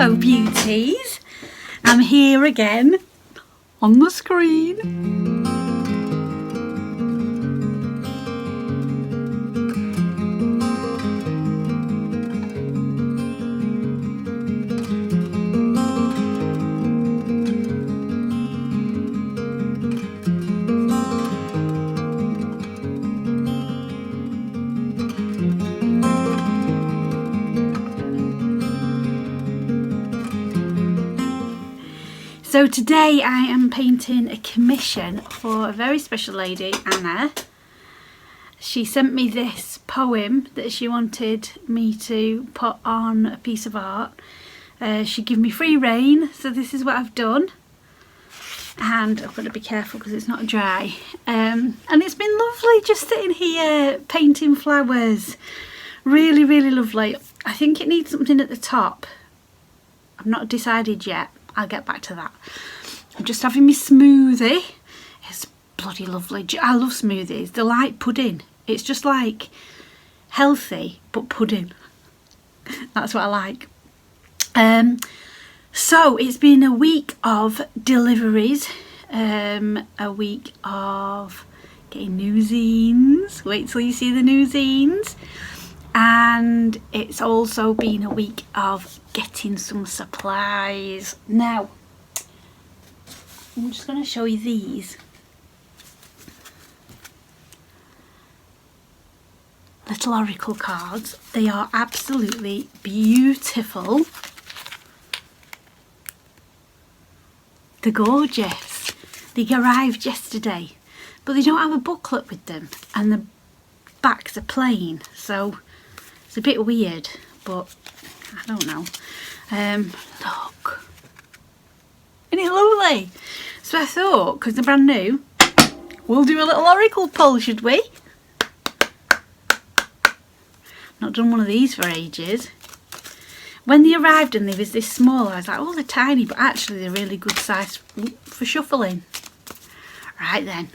Hello beauties, I'm here again on the screen. So today I am painting a commission for a very special lady, Anna. She sent me this poem that she wanted me to put on a piece of art. She gave me free rein, so this is what I've done. And I've got to be careful because it's not dry. And it's been lovely just sitting here painting flowers. Really, really lovely. I think it needs something at the top. I've not decided yet. I'll get back to that. I'm just having my smoothie. It's bloody lovely. I love smoothies. They're like pudding. It's just like healthy but pudding. That's what I like. So it's been a week of deliveries. A week of getting new zines. Wait till you see the new zines. And it's also been a week of getting some supplies. Now, I'm just going to show you these. Little oracle cards. They are absolutely beautiful. They're gorgeous. They arrived yesterday, but they don't have a booklet with them, and the backs are plain, so it's a bit weird, but I don't know. Look. Isn't it lovely? So I thought, because they're brand new, we'll do a little oracle pull, should we? Not done one of these for ages. When they arrived and they was this small, I was like, oh, they're tiny, but actually they're really good size for shuffling. Right then,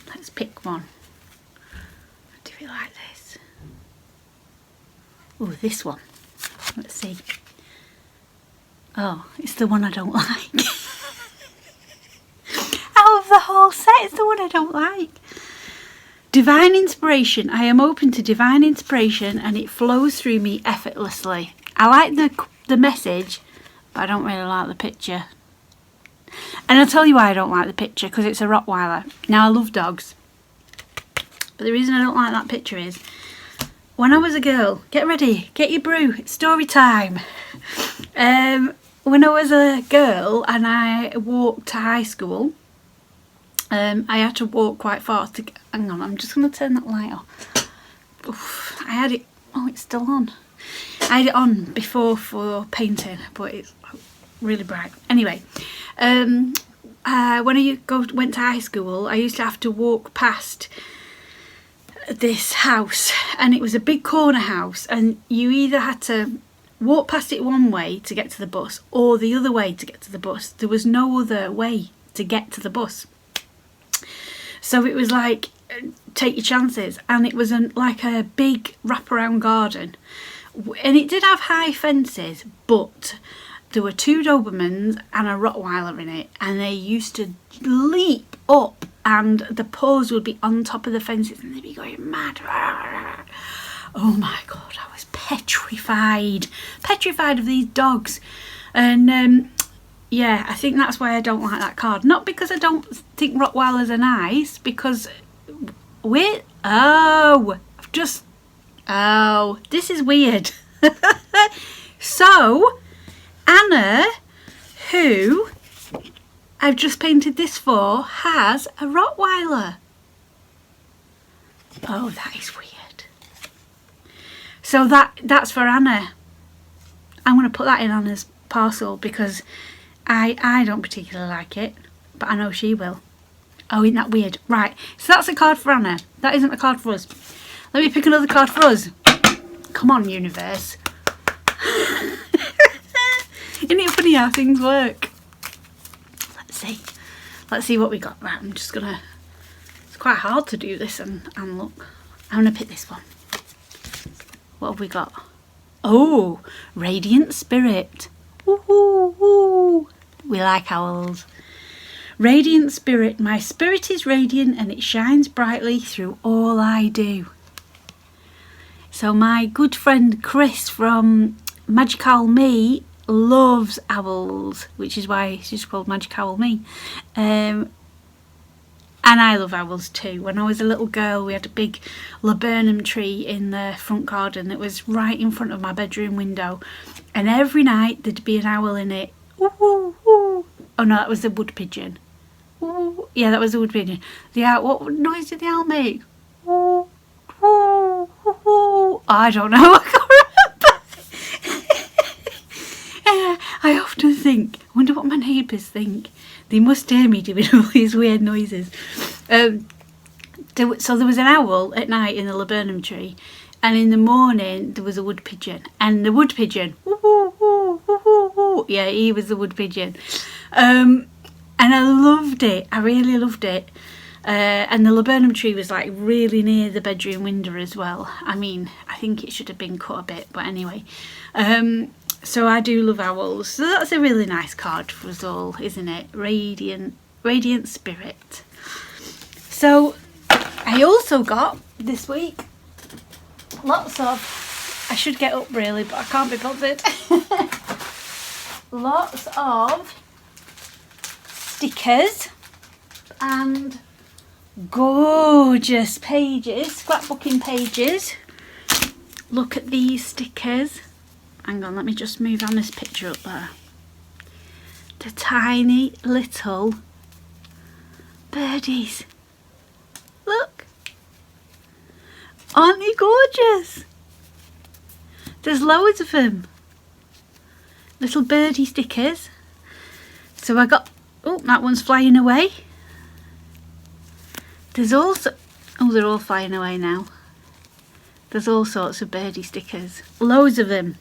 let's pick one. Do it like this. Oh, this one. Let's see. Oh, it's the one I don't like. Out of the whole set, it's the one I don't like. Divine inspiration. I am open to divine inspiration and it flows through me effortlessly. I like the message, but I don't really like the picture. And I'll tell you why I don't like the picture, because it's a Rottweiler. Now, I love dogs, but the reason I don't like that picture is, when I was a girl, get ready, get your brew, it's story time. When I was a girl and I walked to high school, I had to walk quite far to get, hang on, I'm just going to turn that light off. Oof, I had it, oh, it's still on. I had it on before for painting, but it's really bright. Anyway, when I went to high school, I used to have to walk past this house, and it was a big corner house, and you either had to walk past it one way to get to the bus or the other way to get to the bus. There was no other way to get to the bus, so it was like take your chances. And it was like a big wraparound garden, and it did have high fences, but there were 2 Dobermans and a Rottweiler in it, and they used to leap up and the paws would be on top of the fences and they'd be going mad. Oh my god, I was petrified of these dogs. And yeah, I think that's why I don't like that card. Not because I don't think Rottweilers are nice, because this is weird. So Anna, who I've just painted this for, has a Rottweiler. Oh, that is weird. So that's for Anna. I'm going to put that in Anna's parcel because I don't particularly like it, but I know she will. Oh, isn't that weird? Right, so that's a card for Anna. That isn't a card for us. Let me pick another card for us. Come on, universe. Isn't it funny how things work? Let's see what we got. Right, I'm just gonna, it's quite hard to do this and look. I'm gonna pick this one. What have we got? Oh, Radiant Spirit. Woo-hoo-hoo. We like owls. Radiant spirit. My spirit is radiant and it shines brightly through all I do. So my good friend Chris from Magic Owl Me loves owls, which is why she's called Magic Owl Me. And I love owls too. When I was a little girl, we had a big laburnum tree in the front garden that was right in front of my bedroom window. And every night there'd be an owl in it. Ooh, ooh, ooh. Oh no, that was the wood pigeon. Ooh. Yeah, that was the wood pigeon. The owl, what noise did the owl make? Ooh, ooh, ooh, ooh. I don't know. I can't remember. I often think, I wonder what my neighbours think. They must hear me doing all these weird noises. So there was an owl at night in the laburnum tree, and in the morning there was a wood pigeon. And the wood pigeon, woo, woo, woo, woo, woo, woo. Yeah, he was the wood pigeon. And I loved it. I really loved it. And the laburnum tree was like really near the bedroom window as well. I mean, I think it should have been cut a bit, but anyway. So I do love owls. So that's a really nice card for us all, isn't it? Radiant spirit. So I also got this week lots of, I should get up really, but I can't be bothered. Lots of stickers and gorgeous pages, scrapbooking pages. Look at these stickers. Hang on, let me just move on this picture up there. The tiny little birdies. Look. Aren't they gorgeous? There's loads of them. Little birdie stickers. So I got, oh, that one's flying away. There's also, oh, they're all flying away now. There's all sorts of birdie stickers. Loads of them.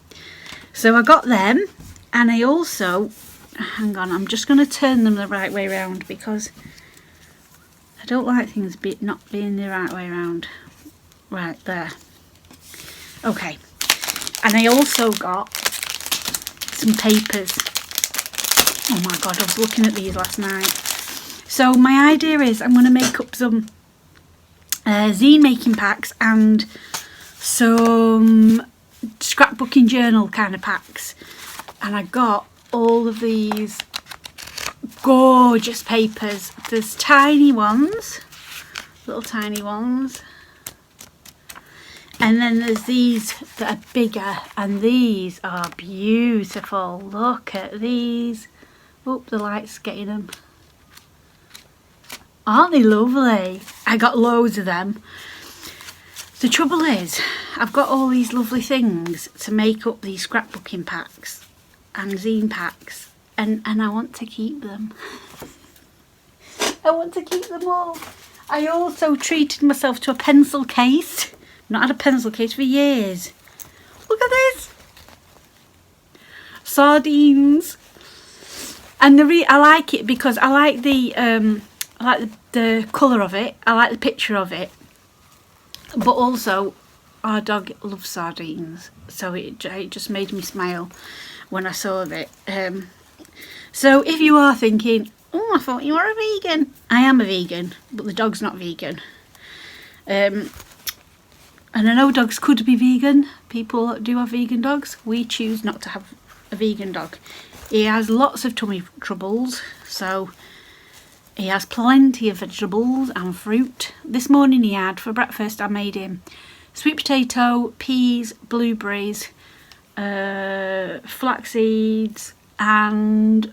So I got them, and I also, hang on, I'm just going to turn them the right way around because I don't like things not being the right way around. Right there. Okay. And I also got some papers. Oh my god, I was looking at these last night. So my idea is I'm going to make up some zine making packs and some scrapbooking journal kind of packs, and I got all of these gorgeous papers. There's tiny ones, little tiny ones, and then there's these that are bigger, and these are beautiful. Look at these. Oh, the light's getting them. Aren't they lovely? I got loads of them. The trouble is, I've got all these lovely things to make up these scrapbooking packs and zine packs, and I want to keep them. I want to keep them all. I also treated myself to a pencil case. I've not had a pencil case for years. Look at this. Sardines. And I like it because I like the colour of it. I like the picture of it. But also, our dog loves sardines, so it just made me smile when I saw it. So if you are thinking, oh, I thought you were a vegan. I am a vegan, but the dog's not vegan. And I know dogs could be vegan. People do have vegan dogs. We choose not to have a vegan dog. He has lots of tummy troubles, so he has plenty of vegetables and fruit. This morning he had, for breakfast, I made him sweet potato, peas, blueberries, flax seeds and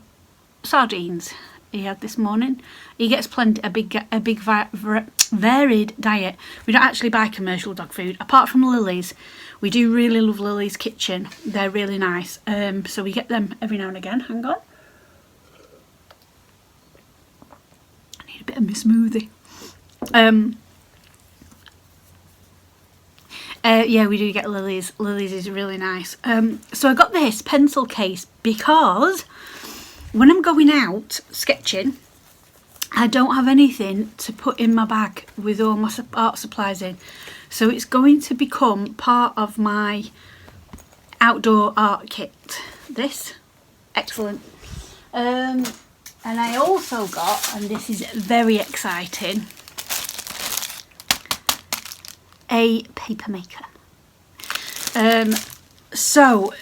sardines he had this morning. He gets a big varied diet. We don't actually buy commercial dog food, apart from Lily's. We do really love Lily's Kitchen. They're really nice. So we get them every now and again. Hang on. A bit of my smoothie. Yeah, we do get Lily's. Lily's is really nice. So I got this pencil case because when I'm going out sketching, I don't have anything to put in my bag with all my art supplies in. So it's going to become part of my outdoor art kit. This. Excellent. And I also got, and this is very exciting, a paper maker. So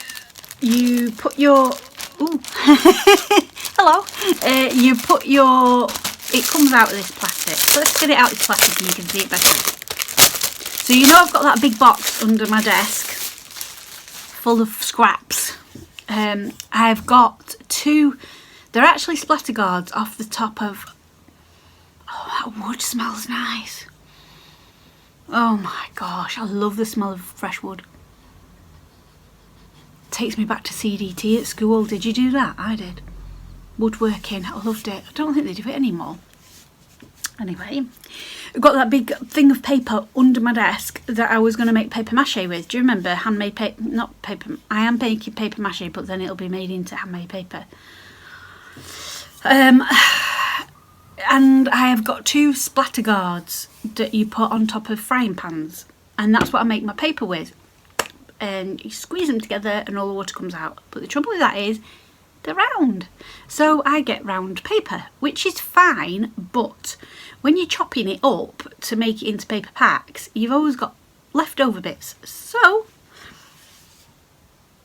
you put your hello. You put your, it comes out of this plastic. So let's get it out of this plastic and you can see it better. So you know I've got that big box under my desk full of scraps. I've got two, they're actually splatter guards off the top of, oh, that wood smells nice. Oh my gosh, I love the smell of fresh wood. Takes me back to CDT at school. Did you do that? I did. Woodworking, I loved it. I don't think they do it anymore. Anyway, I've got that big thing of paper under my desk that I was going to make paper mache with. Do you remember handmade paper? Not paper. I am making paper mache, but then it'll be made into handmade paper. And I have got two splatter guards that you put on top of frying pans, and that's what I make my paper with. And you squeeze them together and all the water comes out. But the trouble with that is they're round. So I get round paper, which is fine, but when you're chopping it up to make it into paper packs, you've always got leftover bits. So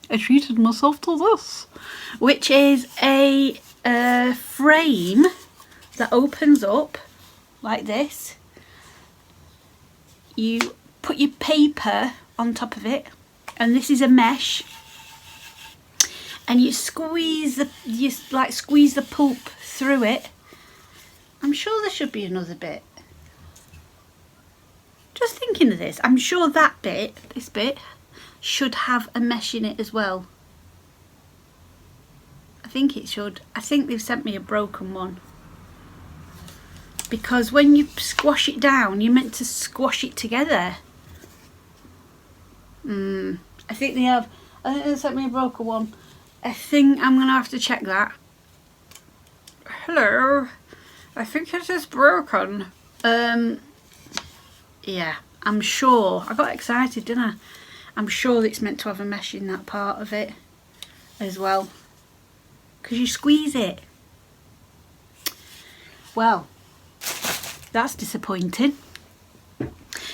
I treated myself to this, which is a frame that opens up like this. You put your paper on top of it, and this is a mesh, and you squeeze the pulp through it. I'm sure there should be another bit. Just thinking of this, I'm sure that bit, this bit, should have a mesh in it as well. I think it should. I think they've sent me a broken one, because when you squash it down, you're meant to squash it together. I think they have. I think they sent me a broken one. I think I'm going to have to check that. Hello. I think it is broken. Yeah, I'm sure. I got excited, didn't I? I'm sure it's meant to have a mesh in that part of it as well, because you squeeze it. Well, that's disappointing.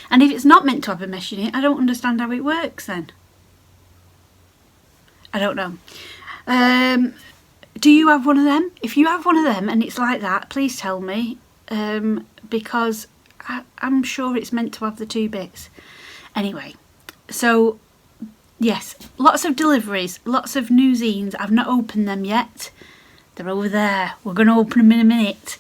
And if it's not meant to have a mesh in it, I don't understand how it works then. I don't know. Do you have one of them? If you have one of them and it's like that, please tell me, because I'm sure it's meant to have the two bits. Anyway, so yes, lots of deliveries, lots of new zines. I've not opened them yet. They're over there. We're going to open them in a minute.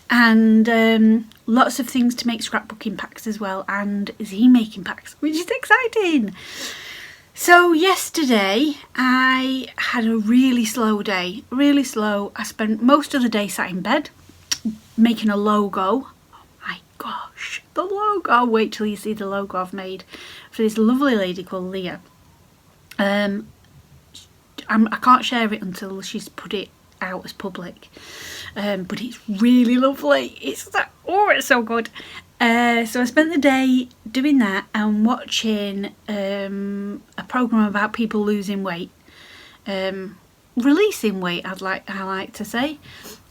And lots of things to make scrapbooking packs as well, and zine making packs, which is exciting. So yesterday I had a really slow day, really slow. I spent most of the day sat in bed making a logo. Oh my gosh, the logo. Wait till you see the logo I've made for this lovely lady called Leah. I can't share it until she's put it out as public, but it's really lovely. It's so good. So I spent the day doing that and watching a program about people losing weight, releasing weight, I like to say,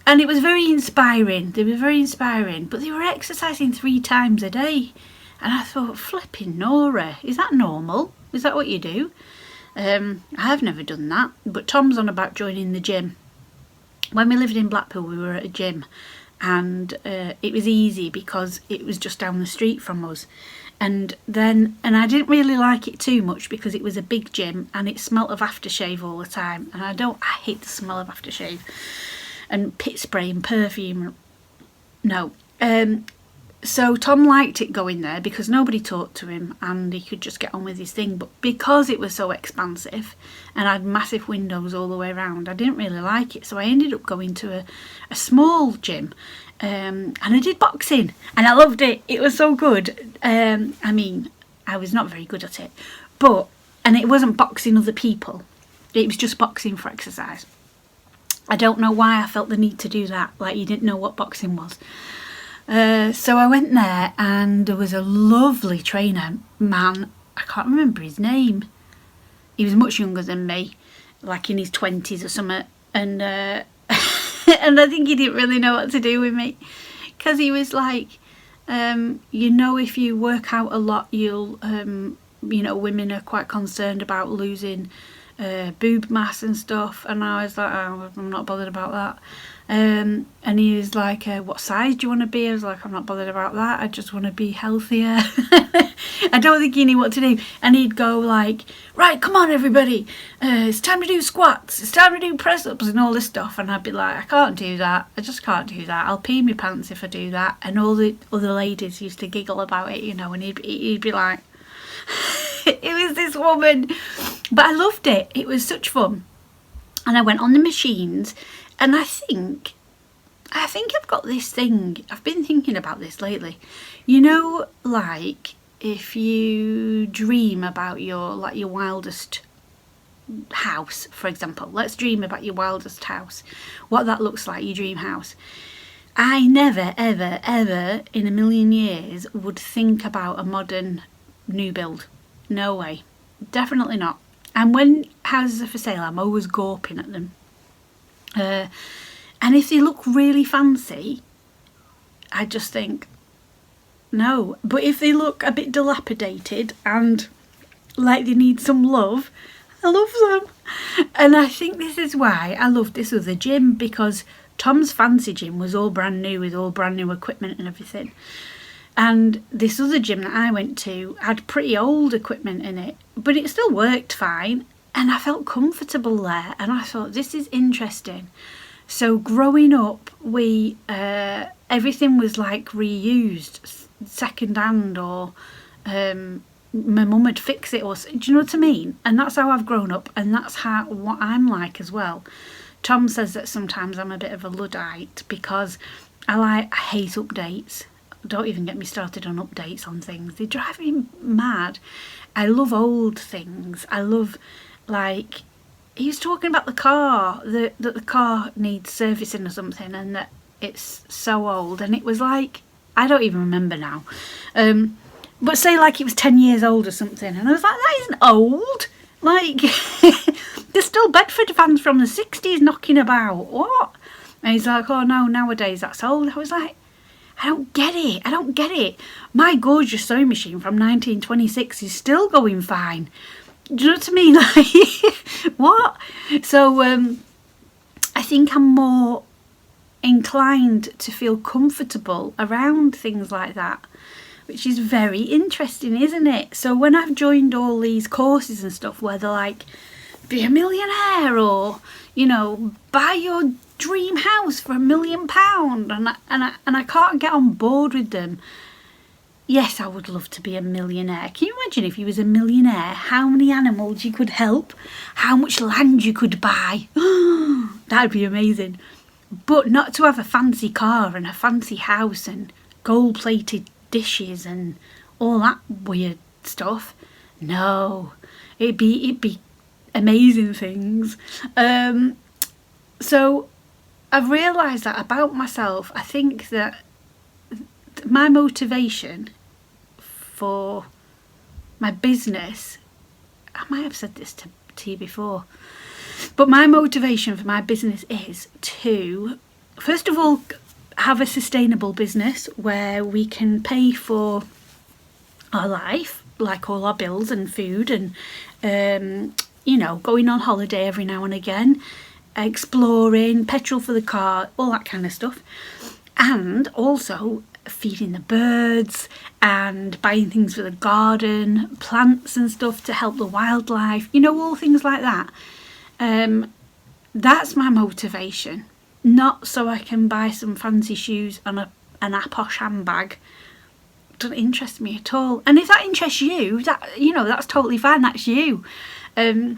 and it was very inspiring. They were very inspiring, but they were exercising 3 times a day, and I thought, flipping Nora, is that normal? Is that what you do? I've never done that, but Tom's on about joining the gym. When we lived in Blackpool, we were at a gym, and it was easy because it was just down the street from us. And I didn't really like it too much because it was a big gym and it smelt of aftershave all the time, and I hate the smell of aftershave and pit spray and perfume. No. So Tom liked it going there because nobody talked to him and he could just get on with his thing. But because it was so expansive and had massive windows all the way around, I didn't really like it. So I ended up going to a small gym, and I did boxing and I loved it. It was so good. I mean, I was not very good at it, and it wasn't boxing other people. It was just boxing for exercise. I don't know why I felt the need to do that, like you didn't know what boxing was. So I went there and there was a lovely trainer man. I can't remember his name. He was much younger than me, like in his 20s or something. and and I think he didn't really know what to do with me, because he was like, if you work out a lot, you'll women are quite concerned about losing boob mass and stuff, and I was like, oh, I'm not bothered about that. And he was like, what size do you want to be? I was like, I'm not bothered about that, I just want to be healthier. I don't think he knew what to do. And he'd go like, right, come on everybody, it's time to do squats, it's time to do press-ups and all this stuff. And I'd be like, I can't do that, I just can't do that, I'll pee my pants if I do that. And all the other ladies used to giggle about it, and he'd be like, it was this woman. But I loved it, it was such fun. And I went on the machines, and I think I've got this thing, I've been thinking about this lately, like if you dream about your wildest house, for example. Let's dream about your wildest house, what that looks like, your dream house. I never ever ever in a million years would think about a modern new build. No way, definitely not. And when houses are for sale, I'm always gawping at them, and if they look really fancy, I just think no. But if they look a bit dilapidated and like they need some love, I love them. And I think this is why I love this other gym, because Tom's fancy gym was all brand new with all brand new equipment and everything. And this other gym that I went to had pretty old equipment in it, but it still worked fine. And I felt comfortable there. And I thought, this is interesting. So growing up, we everything was like reused, second hand, or my mum would fix it, or do you know what I mean? And that's how I've grown up, and that's what I'm like as well. Tom says that sometimes I'm a bit of a Luddite because I hate updates. Don't even get me started on updates on things. They drive me mad. I love old things. I love, like, he was talking about the car, that the car needs servicing or something, and that it's so old. And it was like, I don't even remember now. But say like it was 10 years old or something. And I was like, that isn't old. Like, there's still Bedford vans from the 60s knocking about. What? And he's like, oh no, nowadays that's old. I was like, I don't get it. My gorgeous sewing machine from 1926 is still going fine. Do you know what I mean? Like, what? So I think I'm more inclined to feel comfortable around things like that, which is very interesting, isn't it? So when I've joined all these courses and stuff where they're like, be a millionaire, or, buy your dream house for £1 million, and I can't get on board with them. Yes, I would love to be a millionaire. Can you imagine if you was a millionaire, how many animals you could help, how much land you could buy? That'd be amazing. But not to have a fancy car and a fancy house and gold-plated dishes and all that weird stuff. No, it'd be amazing things. So I've realised that about myself. I think that my motivation for my business, I might have said this to you before, but my motivation for my business is to, first of all, have a sustainable business where we can pay for our life, like all our bills and food, and going on holiday every now and again, exploring, petrol for the car, all that kind of stuff, and also feeding the birds and buying things for the garden, plants and stuff to help the wildlife, all things like that. That's my motivation. Not so I can buy some fancy shoes and a posh handbag. Doesn't interest me at all. And if that interests you, that's totally fine. That's you. And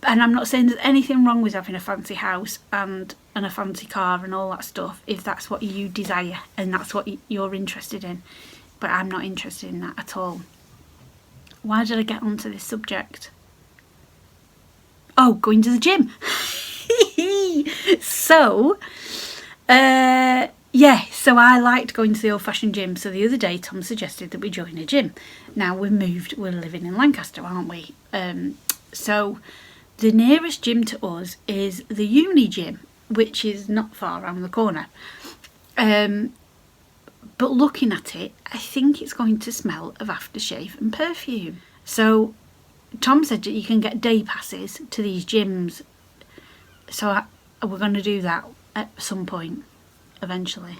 I'm not saying there's anything wrong with having a fancy house and a fancy car and all that stuff, if that's what you desire and that's what you're interested in. But I'm not interested in that at all. Why did I get onto this subject? Oh, going to the gym. So I liked going to the old-fashioned gym. So the other day Tom suggested that we join a gym. Now we're living in Lancaster, aren't we? So the nearest gym to us is the uni gym, which is not far around the corner. But looking at it, I think it's going to smell of aftershave and perfume. So Tom said that you can get day passes to these gyms. So we're going to do that at some point, eventually.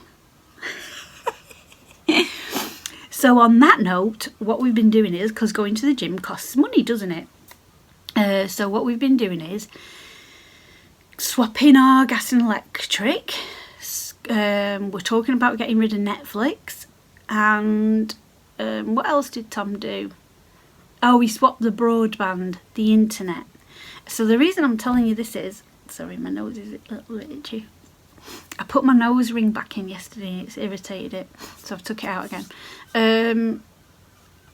So on that note, what we've been doing is, because going to the gym costs money, doesn't it? So what we've been doing is swapping our gas and electric. We're talking about getting rid of Netflix. And what else did Tom do? Oh, we swapped the broadband, the internet. So the reason I'm telling you this is, sorry, my nose is a little bit itchy. I put my nose ring back in yesterday and it's irritated it, so I've took it out again.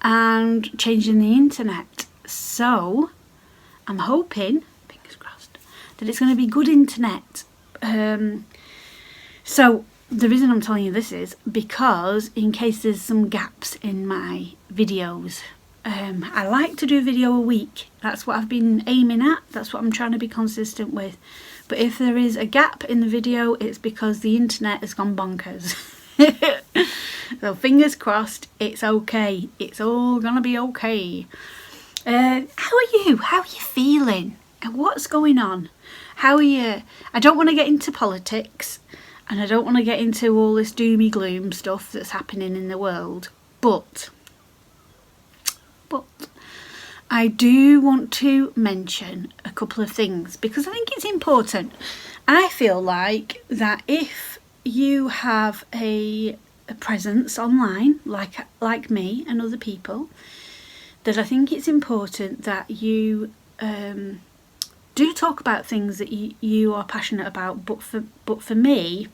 And changing the internet. So I'm hoping, fingers crossed, that it's going to be good internet. So the reason I'm telling you this is because in case there's some gaps in my videos. I like to do a video a week. That's what I've been aiming at. That's what I'm trying to be consistent with. But if there is a gap in the video, it's because the internet has gone bonkers. So fingers crossed, it's okay. It's all gonna be okay. How are you? How are you feeling? And what's going on? How are you? I don't want to get into politics, and I don't want to get into all this doomy gloom stuff that's happening in the world. But I do want to mention a couple of things because I think it's important. I feel like that if you have a presence online, like me and other people, that I think it's important that you do talk about things that you are passionate about. But for me,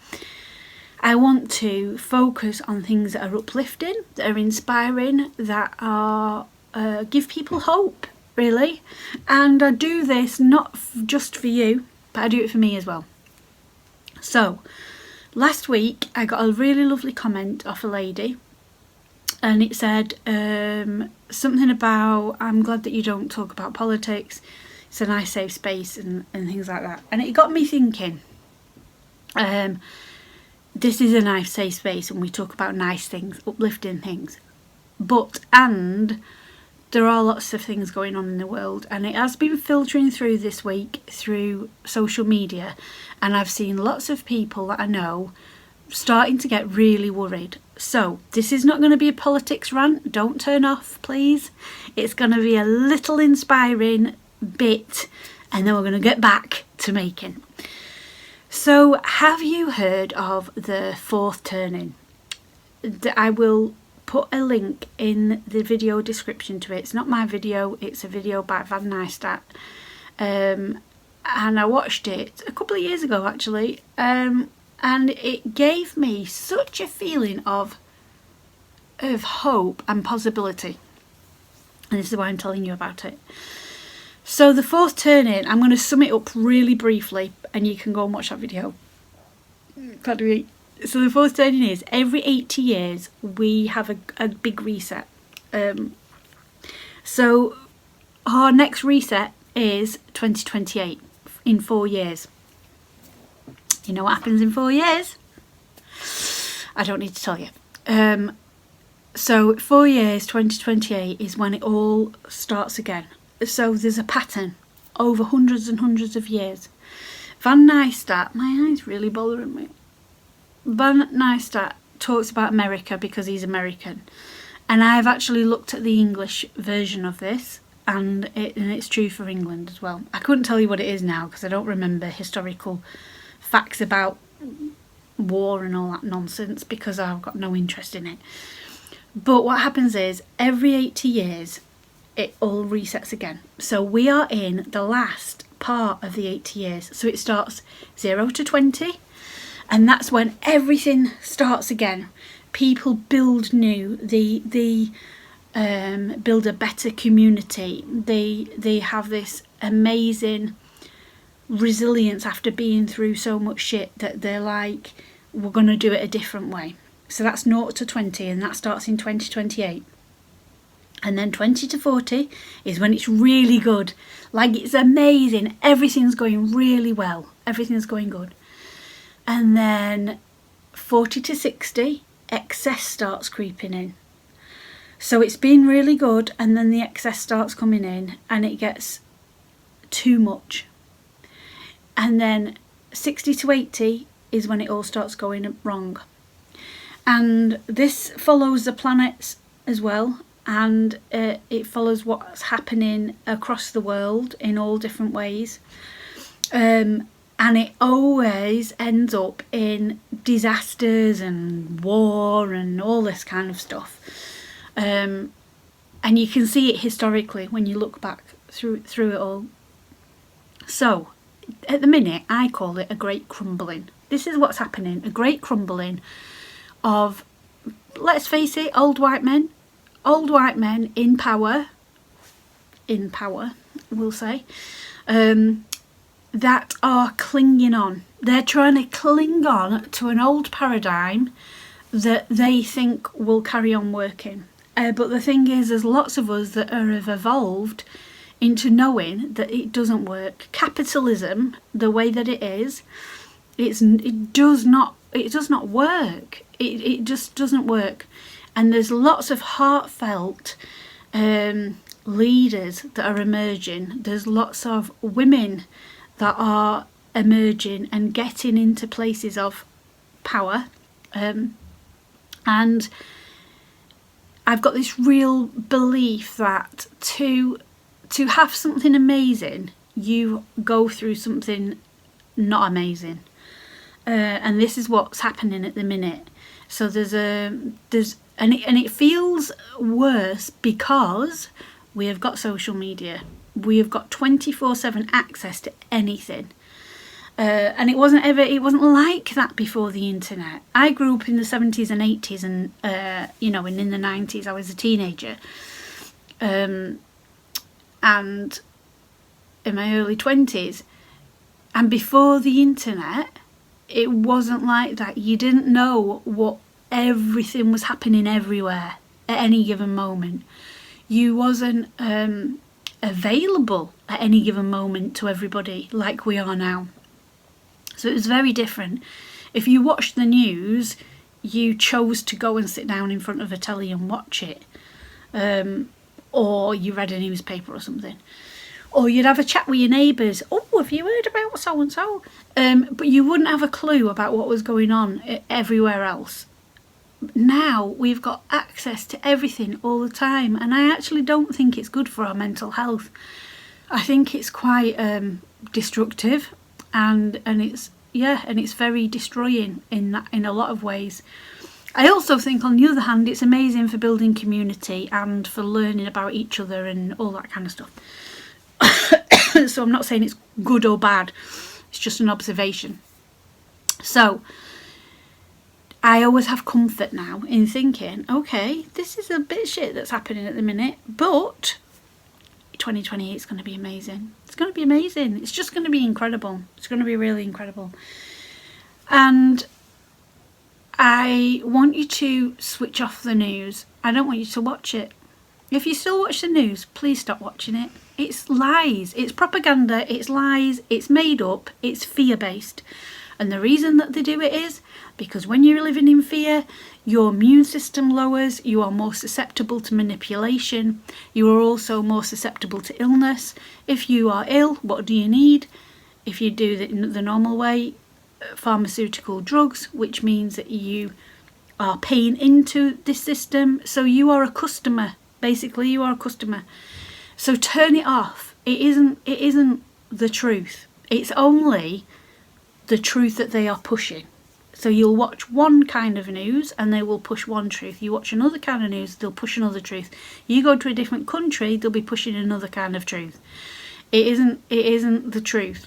I want to focus on things that are uplifting, that are inspiring, that are give people hope, really. And I do this not just for you, but I do it for me as well. So last week I got a really lovely comment off a lady, and it said something about, I'm glad that you don't talk about politics, it's a nice safe space and things like that. And it got me thinking, this is a nice safe space and we talk about nice things, uplifting things, and there are lots of things going on in the world, and it has been filtering through this week through social media, and I've seen lots of people that I know starting to get really worried. So this is not going to be a politics rant, don't turn off please. It's going to be a little inspiring bit, and then we're going to get back to making. So have you heard of the fourth turning? I will put a link in the video description to it. It's not my video, it's a video by Van Nystat, and I watched it a couple of years ago actually, and it gave me such a feeling of hope and possibility, and this is why I'm telling you about it. So the fourth turning, I'm going to sum it up really briefly and you can go and watch that video. So the fourth turning is every 80 years we have a big reset. So our next reset is 2028, in 4 years. You know what happens in 4 years? I don't need to tell you. So 4 years, 2028 is when it all starts again. So there's a pattern over hundreds and hundreds of years. Van Nystat, my eye's really bothering me. Van Nystat talks about America because he's American, and I've actually looked at the English version of this, and it's true for England as well. I couldn't tell you what it is now because I don't remember historical facts about war and all that nonsense because I've got no interest in it. But what happens is every 80 years it all resets again. So we are in the last part of the 80 years. So it starts 0 to 20. And that's when everything starts again. People build new. They build a better community. They have this amazing resilience after being through so much shit that they're like, we're going to do it a different way. So that's 0 to 20, and that starts in 2028. And then 20 to 40 is when it's really good. Like, it's amazing. Everything's going really well. Everything's going good. And then 40 to 60, excess starts creeping in. So it's been really good, and then the excess starts coming in and it gets too much. And then 60 to 80 is when it all starts going wrong. And this follows the planets as well. And it follows what's happening across the world in all different ways. And it always ends up in disasters and war and all this kind of stuff. And you can see it historically when you look back through it all. So, at the minute, I call it a great crumbling. This is what's happening, a great crumbling of, let's face it, old white men in power, we'll say, that are clinging on. They're trying to cling on to an old paradigm that they think will carry on working. But the thing is, there's lots of us that have evolved into knowing that it doesn't work. Capitalism, the way that it is, it does not work. It just doesn't work. And there's lots of heartfelt leaders that are emerging. There's lots of women that are emerging and getting into places of power. And I've got this real belief that to have something amazing, you go through something not amazing. And this is what's happening at the minute. So it feels worse because we have got social media. We have got 24/7 access to anything. And it wasn't like that before the internet. I grew up in the 70s and 80s, and and in the 90s I was a teenager. And in my early 20s, and before the internet, it wasn't like that. You didn't know what everything was happening everywhere at any given moment. You wasn't available at any given moment to everybody like we are now. So it was very different. If you watched the news, you chose to go and sit down in front of a telly and watch it. Or you read a newspaper or something. Or you'd have a chat with your neighbours. Oh, have you heard about so-and-so? But you wouldn't have a clue about what was going on everywhere else. Now we've got access to everything all the time. And I actually don't think it's good for our mental health. I think it's quite destructive. And it's very destroying in a lot of ways. I also think, on the other hand, it's amazing for building community and for learning about each other and all that kind of stuff. So I'm not saying it's good or bad, it's just an observation. So I always have comfort now in thinking, okay, this is a bit shit that's happening at the minute, but 2028 is going to be amazing. It's going to be amazing. It's just going to be incredible. It's going to be really incredible. And I want you to switch off the news. I don't want you to watch it. If you still watch the news, please stop watching it. It's lies. It's propaganda. It's lies. It's made up. It's fear-based. And the reason that they do it is because when you're living in fear, your immune system lowers. You are more susceptible to manipulation. You are also more susceptible to illness. If you are ill, what do you need? If you do it the normal way, pharmaceutical drugs, which means that you are paying into this system. So you are a customer. Basically, you are a customer. So turn it off. It isn't the truth. It's only the truth that they are pushing. So you'll watch one kind of news and they will push one truth. You watch another kind of news, they'll push another truth. You go to a different country, they'll be pushing another kind of truth. It isn't the truth.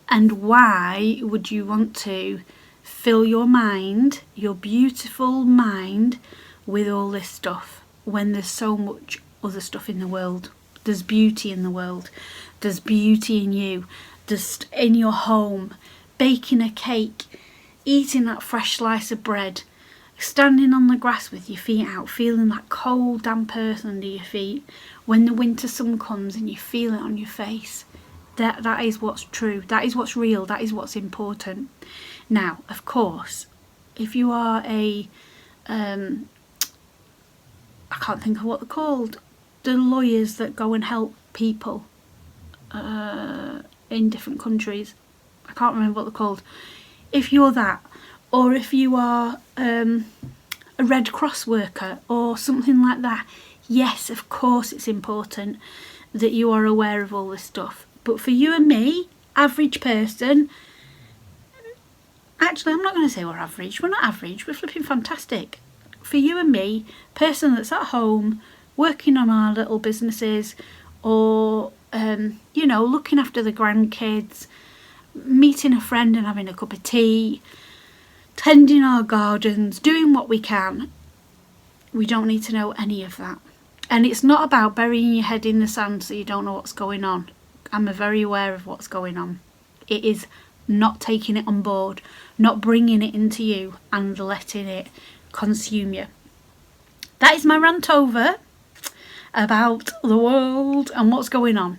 And why would you want to fill your mind, your beautiful mind, with all this stuff when there's so much other stuff in the world? There's beauty in the world. There's beauty in you. There's in your home, baking a cake, eating that fresh slice of bread, standing on the grass with your feet out, feeling that cold, damp earth under your feet. When the winter sun comes and you feel it on your face, that is what's true. That is what's real. That is what's important. Now, of course, if you are a, I can't think of what they're called, the lawyers that go and help people in different countries. I can't remember what they're called. If you're that, or if you are a Red Cross worker or something like that, yes, of course it's important that you are aware of all this stuff. But for you and me, average person, actually I'm not going to say we're average, we're not average, we're flipping fantastic. For you and me, person that's at home, working on our little businesses, or, you know, looking after the grandkids, meeting a friend and having a cup of tea, tending our gardens, doing what we can, we don't need to know any of that. And it's not about burying your head in the sand so you don't know what's going on. I'm very aware of what's going on. It is not taking it on board, not bringing it into you and letting it consume you. That is my rant over about the world and what's going on.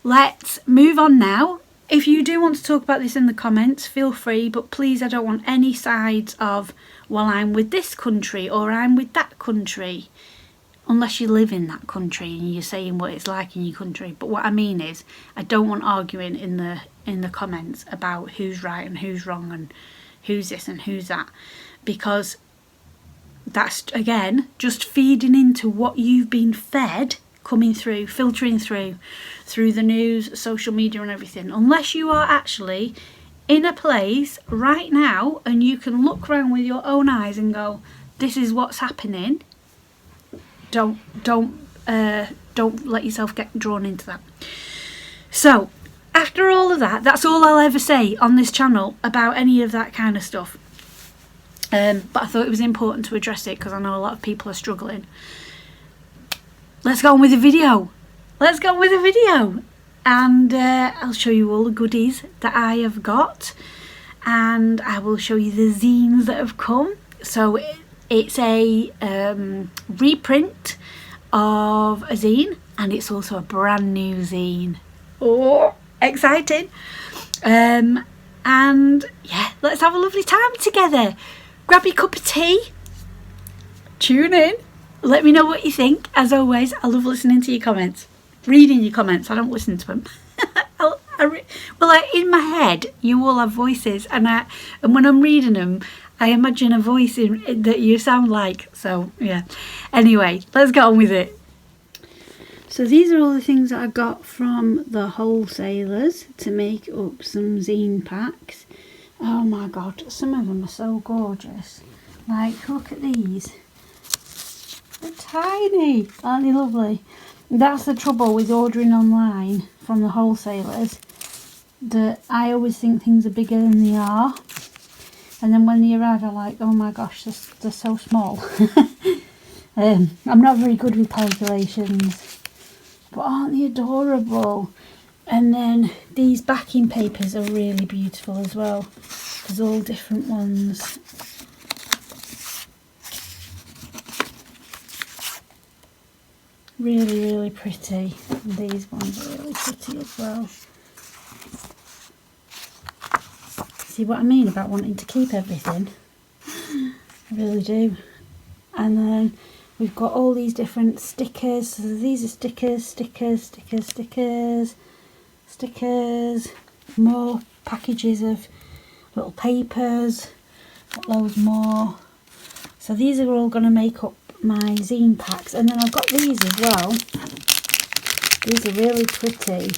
Let's move on now. If you do want to talk about this in the comments, feel free, but please, I don't want any sides of, well, I'm with this country or I'm with that country, unless you live in that country and you're saying what it's like in your country. But what I mean is, I don't want arguing in the comments about who's right and who's wrong and who's this and who's that, because that's, again, just feeding into what you've been fed, coming through, filtering through the news, social media and everything. Unless you are actually in a place right now and you can look around with your own eyes and go, this is what's happening, don't let yourself get drawn into that. So after all of that, that's all I'll ever say on this channel about any of that kind of stuff. But I thought it was important to address it because I know a lot of people are struggling. Let's go on with the video. And I'll show you all the goodies that I have got, and I will show you the zines that have come. So it's a reprint of a zine, and it's also a brand new zine. Oh, exciting. And yeah, let's have a lovely time together. Grab your cup of tea, tune in, let me know what you think. As always, I love listening to your comments, reading your comments. I don't listen to them. In my head, you all have voices, and when I'm reading them, I imagine a voice that you sound like. So yeah. Anyway, let's get on with it. So these are all the things that I got from the wholesalers to make up some zine packs. Oh my god, some of them are so gorgeous. Like, look at these. They're tiny. Aren't they lovely? That's the trouble with ordering online from the wholesalers, that I always think things are bigger than they are. And then when they arrive, I'm like, oh my gosh, they're so small. I'm not very good with calculations. But aren't they adorable? And then these backing papers are really beautiful as well. There's all different ones. Really, really pretty. And these ones are really pretty as well. See what I mean about wanting to keep everything? I really do. And then we've got all these different stickers. So these are stickers, more packages of little papers, got loads more. So these are all going to make up my zine packs. And then I've got these as well. These are really pretty.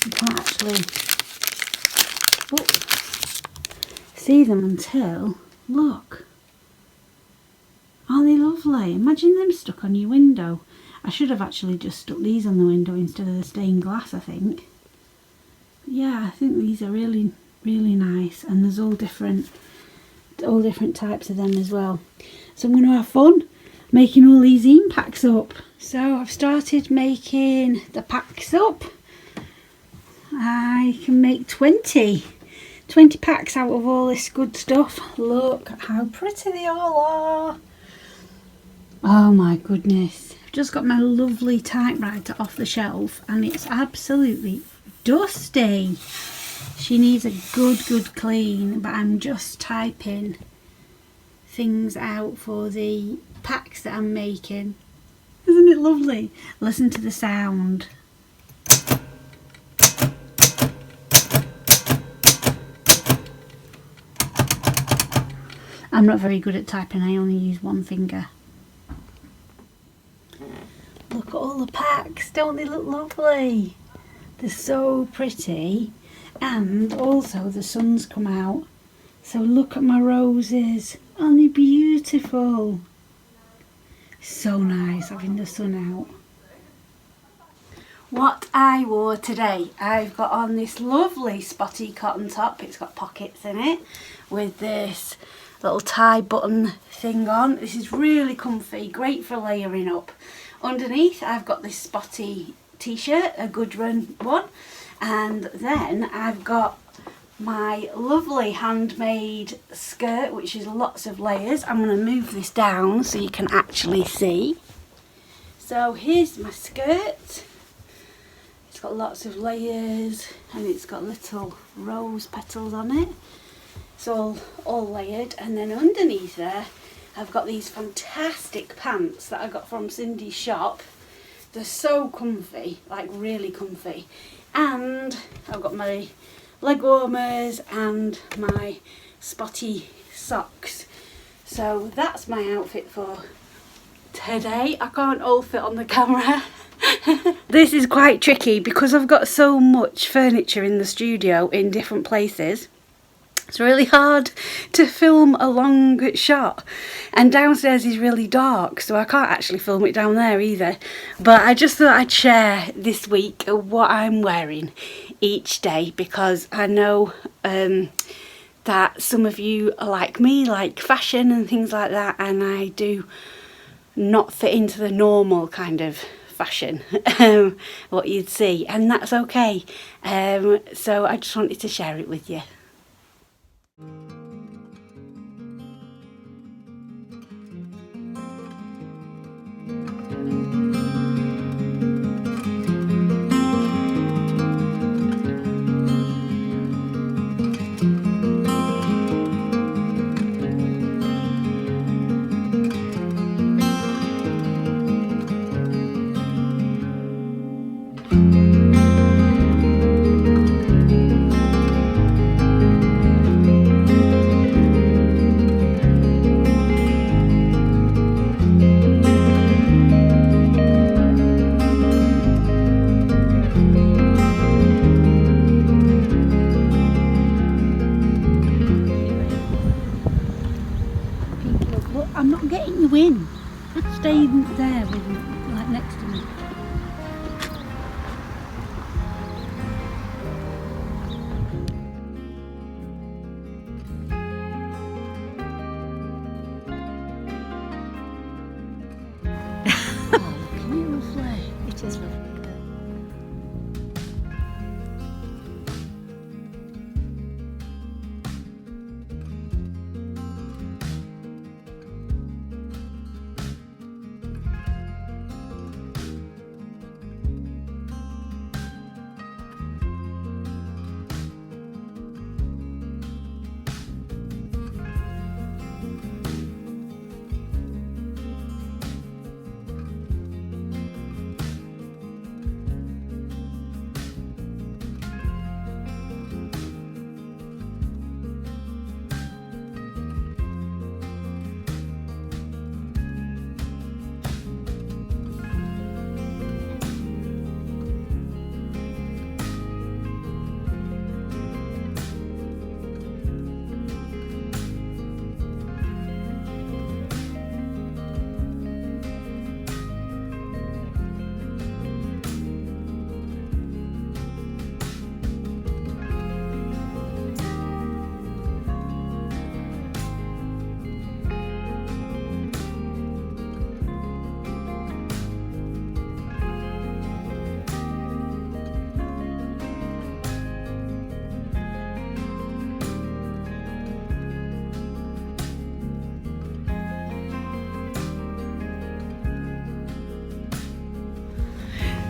You can't actually see them until, look. Aren't they lovely? Imagine them stuck on your window. I should have actually just stuck these on the window instead of the stained glass, I think. Yeah, I think these are really, really nice, and there's all different types of them as well. So I'm going to have fun making all these zine packs up. So I've started making the packs up. I can make 20. 20 packs out of all this good stuff. Look how pretty they all are. Oh my goodness. I've just got my lovely typewriter off the shelf and it's absolutely dusty. She needs a good clean, but I'm just typing things out for the packs that I'm making. Isn't it lovely? Listen to the sound. I'm not very good at typing, I only use one finger. Look at all the packs, don't they look lovely? They're so pretty, and also the sun's come out, so look at my roses, aren't they beautiful? So nice having the sun out. What I wore today, I've got on this lovely spotty cotton top, it's got pockets in it, with this little tie button thing on. This is really comfy, great for layering up. Underneath I've got this spotty t-shirt, a good run one, and then I've got my lovely handmade skirt which is lots of layers. I'm going to move this down so you can actually see. So here's my skirt. It's got lots of layers and it's got little rose petals on it. It's all layered, and then underneath there I've got these fantastic pants that I got from Cindy's shop. They're so comfy, like really comfy. And I've got my leg warmers and my spotty socks. So that's my outfit for today. I can't all fit on the camera. This is quite tricky because I've got so much furniture in the studio in different places. It's really hard to film a long shot, and downstairs is really dark, so I can't actually film it down there either. But I just thought I'd share this week what I'm wearing each day, because I know that some of you are like me, like fashion and things like that, and I do not fit into the normal kind of fashion what you'd see, and that's okay. So I just wanted to share it with you. I'm not getting you in. Stay there with me, like next to me. Lovely. It is lovely.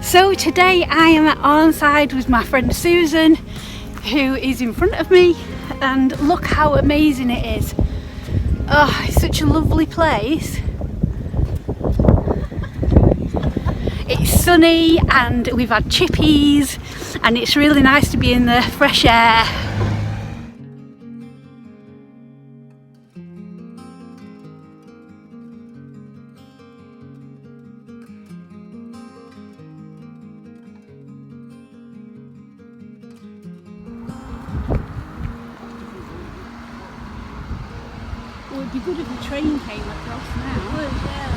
So today I am at Arnside with my friend Susan, who is in front of me, and look how amazing it is. Oh, it's such a lovely place. It's sunny and we've had chippies and it's really nice to be in the fresh air. Well, it'd be good if the train came across now. Yeah.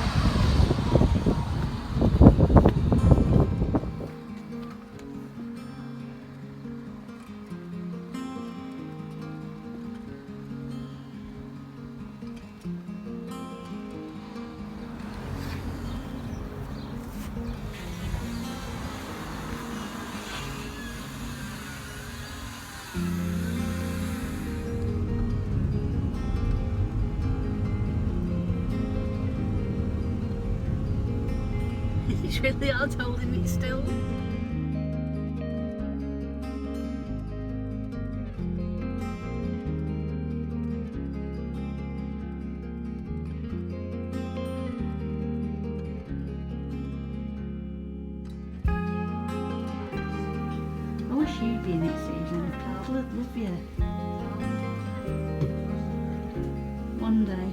It's really hard holding it still. I wish you'd be in it, Susan. I'd love you. One day.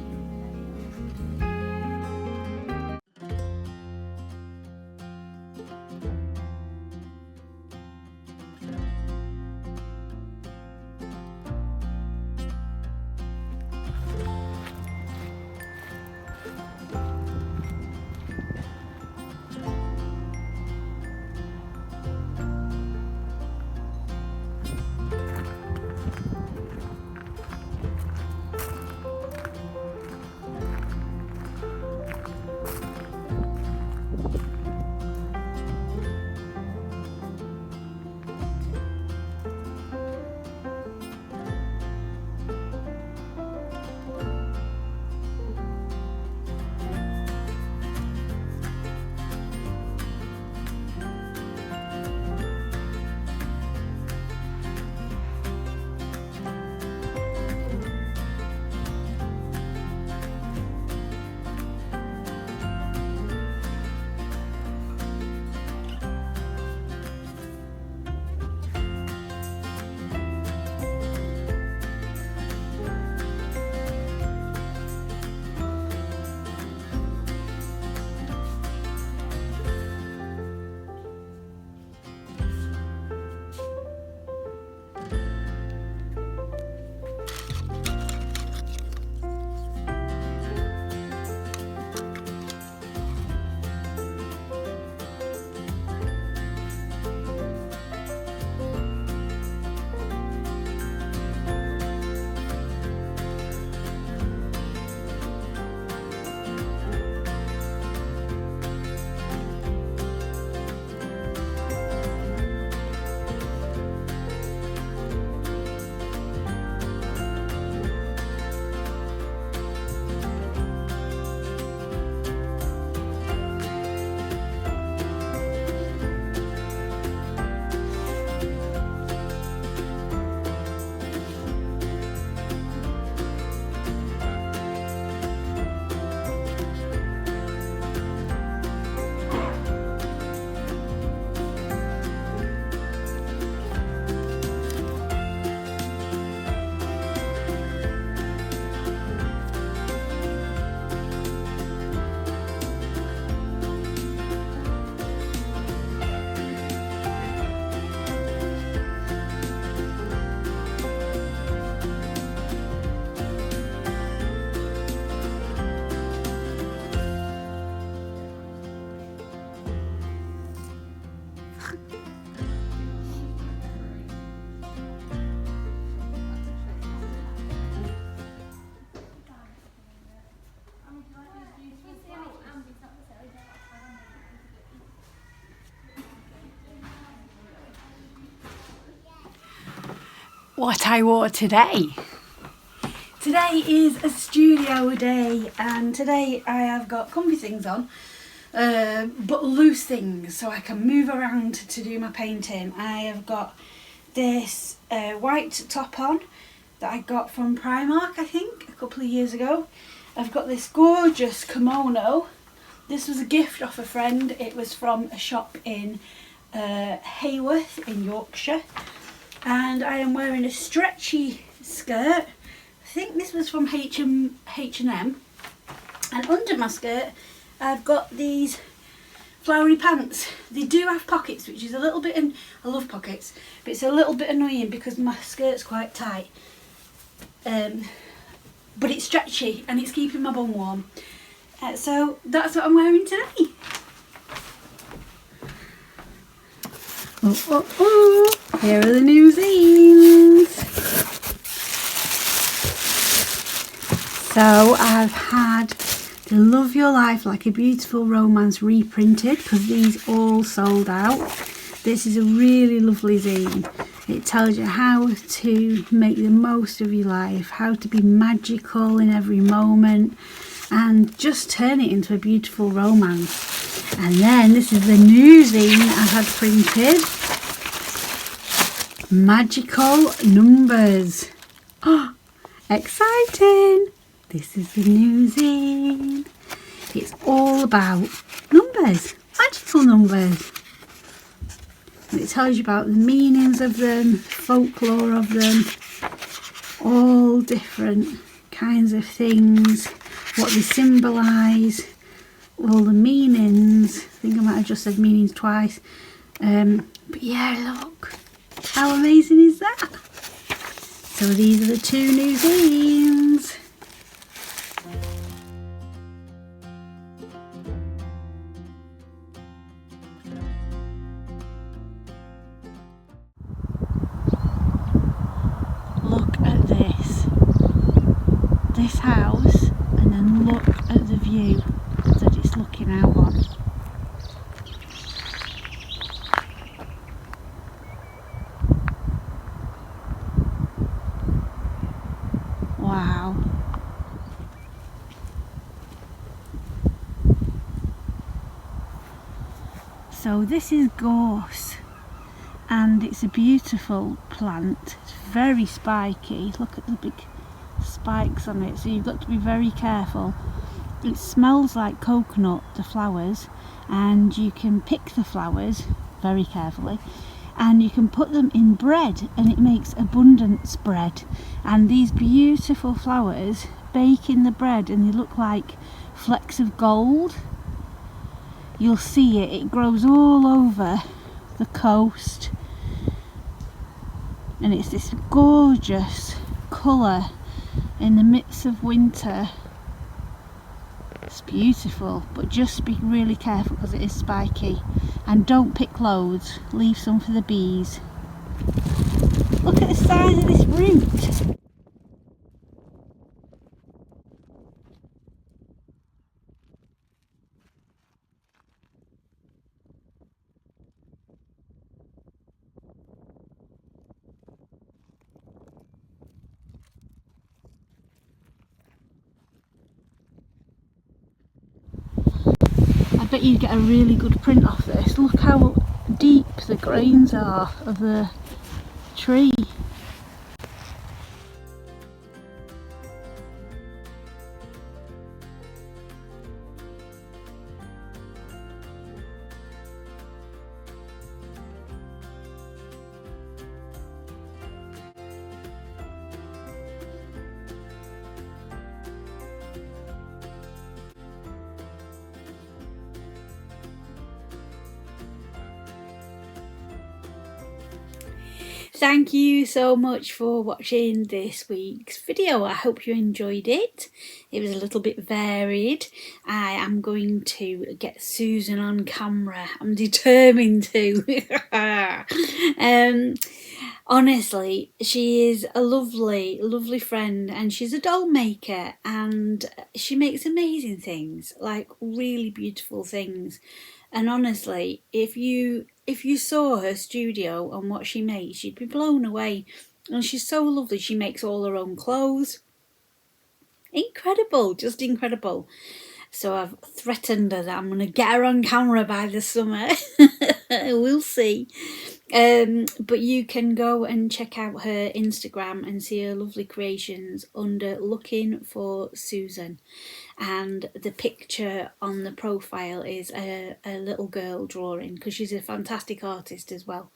What I wore today. Today is a studio day and today I have got comfy things on but loose things so I can move around to do my painting. I have got this white top on that I got from Primark, I think, a couple of years ago. I've got this gorgeous kimono. This was a gift off a friend. It was from a shop in Hayworth in Yorkshire. And I am wearing a stretchy skirt. I think this was from H&M. And under my skirt I've got these flowery pants. They do have pockets, which is a little bit, I love pockets, but it's a little bit annoying because my skirt's quite tight. But it's stretchy and it's keeping my bum warm. So that's what I'm wearing today. Here are the new zines. So I've had the Love Your Life Like a Beautiful Romance reprinted because these all sold out. This is a really lovely zine. It tells you how to make the most of your life, how to be magical in every moment and just turn it into a beautiful romance. And then this is the new zine I've had printed. Magical numbers. Oh, exciting! This is the new zine. It's all about numbers, magical numbers. And it tells you about the meanings of them, folklore of them, all different kinds of things, what they symbolise, all the meanings. I think I might have just said meanings twice. But yeah, look, how amazing is that? So these are the two new zines. Look at this house, and then look at the view that it's looking out on. Wow. So this is gorse, and it's a beautiful plant. It's very spiky. Look at the big spikes on it, so you've got to be very careful. It smells like coconut, the flowers, and you can pick the flowers very carefully and you can put them in bread and it makes abundance bread. And these beautiful flowers bake in the bread and they look like flecks of gold. You'll see it grows all over the coast and it's this gorgeous colour in the midst of winter. It's beautiful, but just be really careful because it is spiky, and don't pick loads, leave some for the bees. Look at the size of this root. I bet you'd get a really good print off this. Look how deep the grains are of the tree. Thank you so much for watching this week's video. I hope you enjoyed it. It was a little bit varied. I am going to get Susan on camera. I'm determined to. Honestly, she is a lovely, lovely friend, and she's a doll maker, and she makes amazing things, like really beautiful things. And honestly, if you saw her studio and what she makes, you'd be blown away. And she's so lovely. She makes all her own clothes. Incredible, just incredible. So I've threatened her that I'm going to get her on camera by the summer. We'll see. But you can go and check out her Instagram and see her lovely creations under Looking for Susan. And the picture on the profile is a little girl drawing, because she's a fantastic artist as well.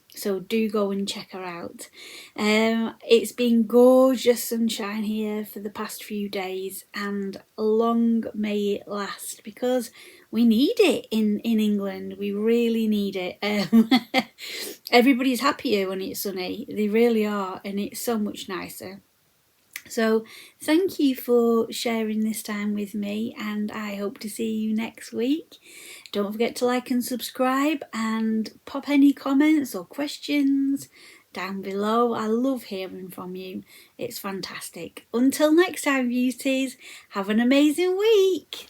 So do go and check her out. It's been gorgeous sunshine here for the past few days, and long may it last, because we need it in England. We really need it. Everybody's happier when it's sunny. They really are, and it's so much nicer. So thank you for sharing this time with me, and I hope to see you next week. Don't forget to like and subscribe, and pop any comments or questions down below. I love hearing from you. It's fantastic. Until next time, beauties, have an amazing week.